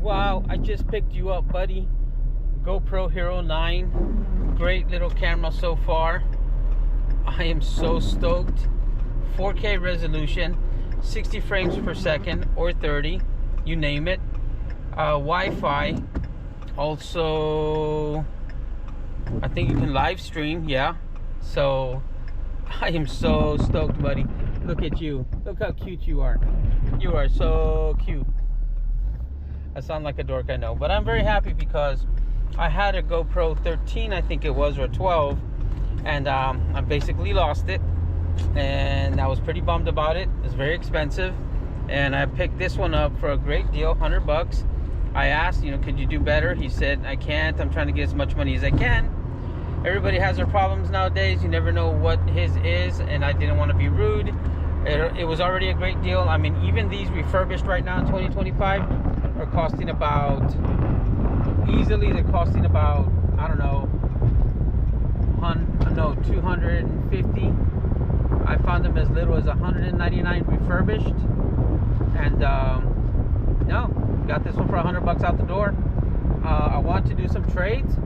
Wow, I just picked you up, buddy. GoPro Hero 9. Great little camera so far. I am so stoked. 4K resolution, 60 frames per second or 30, you name it. Wi-Fi. Also, I think you can live stream, yeah. So, I am so stoked, buddy. Look at you. Look how cute you are. You are so cute. I sound like a dork, I know. But I'm very happy because I had a GoPro 13, I think it was, or 12. And I basically lost it. And I was pretty bummed about it. It's very expensive. And I picked this one up for a great deal, $100. I asked, could you do better? He said, I can't. I'm trying to get as much money as I can. Everybody has their problems nowadays. You never know what his is. And I didn't want to be rude. It was already a great deal. I mean, even these refurbished right now in 2025 are costing about, easily they're costing about, I don't know, 250. I found them as little as 199 refurbished. And no, got this one for $100 out the door. I want to do some trades.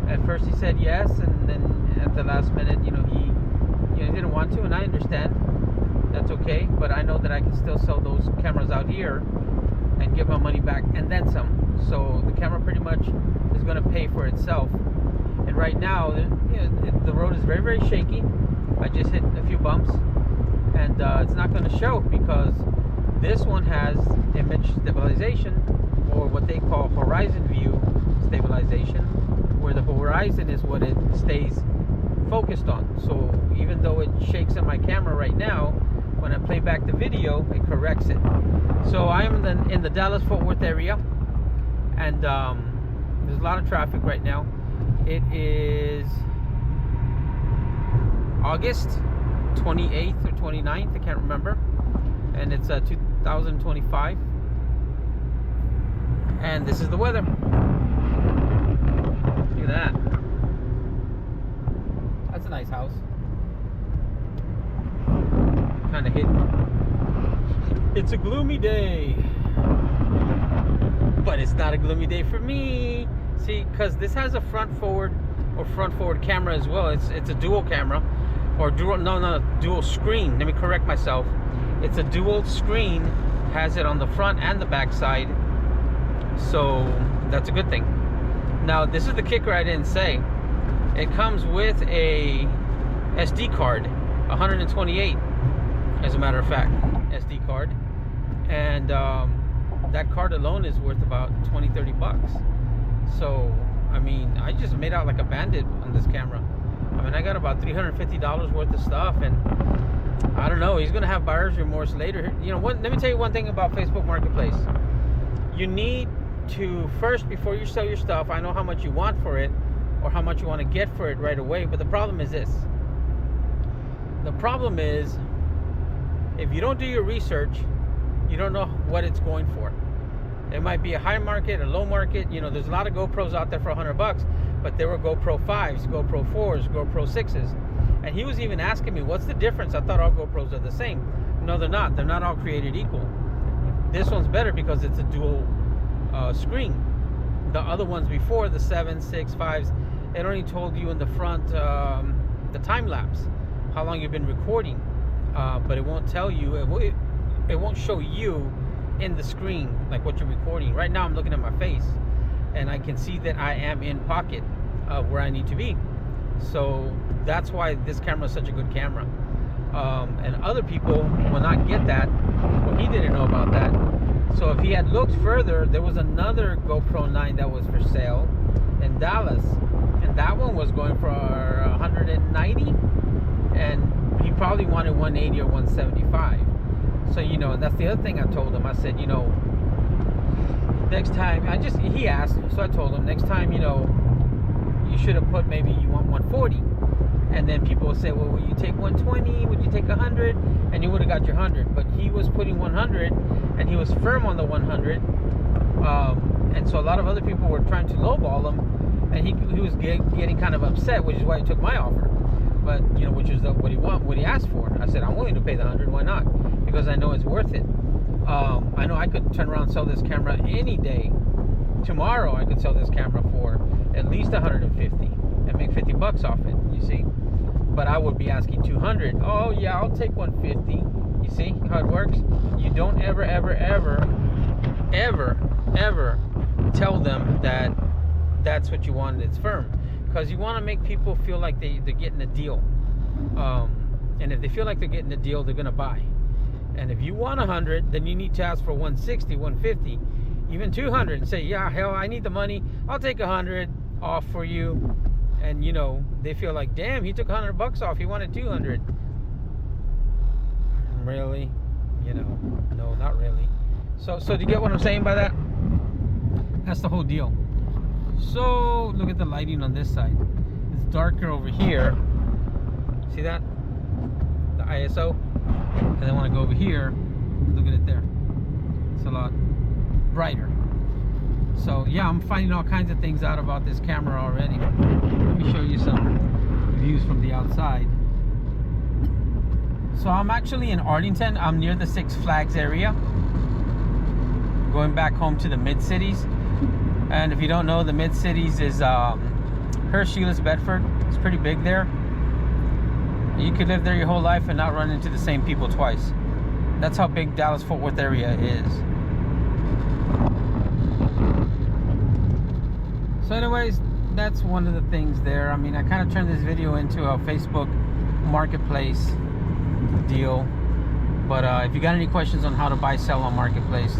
At first he said yes, and then at the last minute, he didn't want to, and I understand. That's okay, but I know that I can still sell those cameras out here and get my money back and then some. So the camera pretty much is going to pay for itself. And right now, the road is very, very shaky. I just hit a few bumps, and it's not going to show because this one has image stabilization, or what they call horizon view stabilization, where the horizon is what it stays focused on. So even though it shakes in my camera right now, when I play back the video, it corrects it. So I am in the Dallas-Fort Worth area, and there's a lot of traffic right now. It is August 28th or 29th, I can't remember, and it's 2025, and this is the weather. Look at that. That's a nice house. Kind of hidden. It's a gloomy day, but it's not a gloomy day for me. See, because this has a front forward camera as well. It's a dual camera, or dual screen. Let me correct myself. It's a dual screen, has it on the front and the back side. So that's a good thing. Now this is the kicker I didn't say. It comes with a SD card, 128, as a matter of fact, SD card, and that card alone is worth about $20-30. So I mean, I just made out like a bandit on this camera. I mean, I got about $350 worth of stuff, and I don't know, he's gonna have buyer's remorse later. Let me tell you one thing about Facebook Marketplace. You need to first, before you sell your stuff, I know how much you want for it or how much you want to get for it right away, but the problem is this. The problem is, if you don't do your research, you don't know what it's going for. It might be a high market, a low market. There's a lot of GoPros out there for $100, but there were GoPro 5s, GoPro 4s, GoPro 6s. And he was even asking me, what's the difference? I thought all GoPros are the same. No, they're not. They're not all created equal. This one's better because it's a dual screen. The other ones before, the 7, 6, 5s, it only told you in the front the time lapse, how long you've been recording, but it won't tell you, it won't show you in the screen like what you're recording. Right now I'm looking at my face and I can see that I am in pocket of where I need to be. So that's why this camera is such a good camera. And other people will not get that. Well, he didn't know about that. So if he had looked further, there was another GoPro 9 that was for sale in Dallas, and that one was going for 190, and he probably wanted 180 or 175. So and that's the other thing I told him. I said, next time, he asked, so I told him, next time, you should have put, maybe you want 140. And then people would say, well, will you take 120? Would you take 100? And you would have got your 100. But he was putting 100, and he was firm on the 100. And so a lot of other people were trying to lowball him, and he was getting kind of upset, which is why he took my offer. But which is what he asked for. I said, I'm willing to pay the 100. Why not? Because I know it's worth it. I know I could turn around and sell this camera any day tomorrow I could sell this camera for at least 150 and make 50 bucks off it, you see. But I would be asking 200. Oh yeah, I'll take 150. You see how it works? You don't ever tell them that that's what you want and it's firm, because you want to make people feel like they're getting a deal. And if they feel like they're getting a deal, they're gonna buy. And if you want 100, then you need to ask for 160, 150, even 200, and say, yeah, hell, I need the money, I'll take 100 off for you. And you know, they feel like, damn, he took 100 bucks off, he wanted 200. Really? You know, no, not really. So do you get what I'm saying by that? That's the whole deal. So look at the lighting on this side. It's darker over here. See that? The ISO. And then when I go over here, look at it there. It's a lot brighter. So yeah, I'm finding all kinds of things out about this camera already. Let me show you some views from the outside. So I'm actually in Arlington. I'm near the Six Flags area, going back home to the mid-cities. And if you don't know, the mid-cities is Hershey, Bedford. It's pretty big there. You could live there your whole life and not run into the same people twice. That's how big Dallas-Fort Worth area is. So anyways, that's one of the things there. I mean, I kind of turned this video into a Facebook marketplace deal. But if you got any questions on how to buy, sell on marketplace,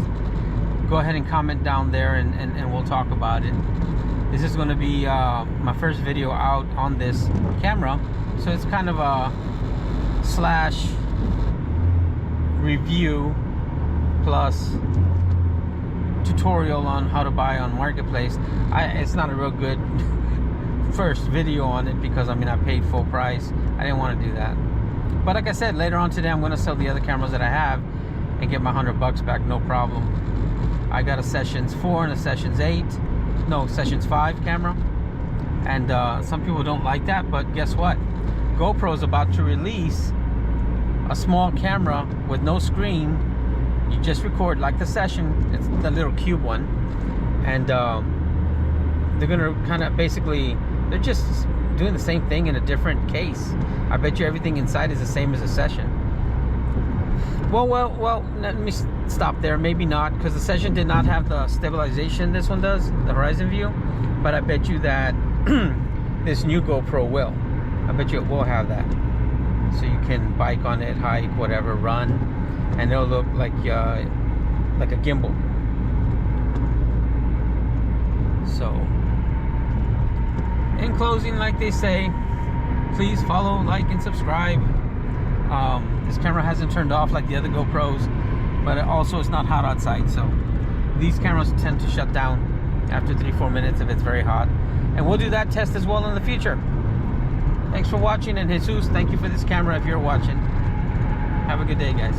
go ahead and comment down there and we'll talk about it. This is going to be my first video out on this camera, so it's kind of a slash review plus tutorial on how to buy on marketplace. It's not a real good first video on it because I mean I paid full price. I didn't want to do that. But like I said, later on today I'm going to sell the other cameras that I have and get my 100 bucks back, no problem. I got a Sessions 4 and a Sessions 8, no, Sessions 5 camera, and some people don't like that, but guess what? GoPro is about to release a small camera with no screen. You just record like the Session, it's the little cube one, and they're gonna kind of basically, they're just doing the same thing in a different case. I bet you everything inside is the same as a Session. Well, let me stop there. Maybe not, because the Session did not have the stabilization this one does, the horizon view. But I bet you that this new GoPro will. I bet you it will have that. So you can bike on it, hike, whatever, run, and it'll look like a gimbal. So, in closing, like they say, please follow, like, and subscribe. This camera hasn't turned off like the other GoPros, but also it's not hot outside, so these cameras tend to shut down after 3-4 minutes if it's very hot, and we'll do that test as well in the future. Thanks for watching, and Jesus, thank you for this camera if you're watching. Have a good day, guys.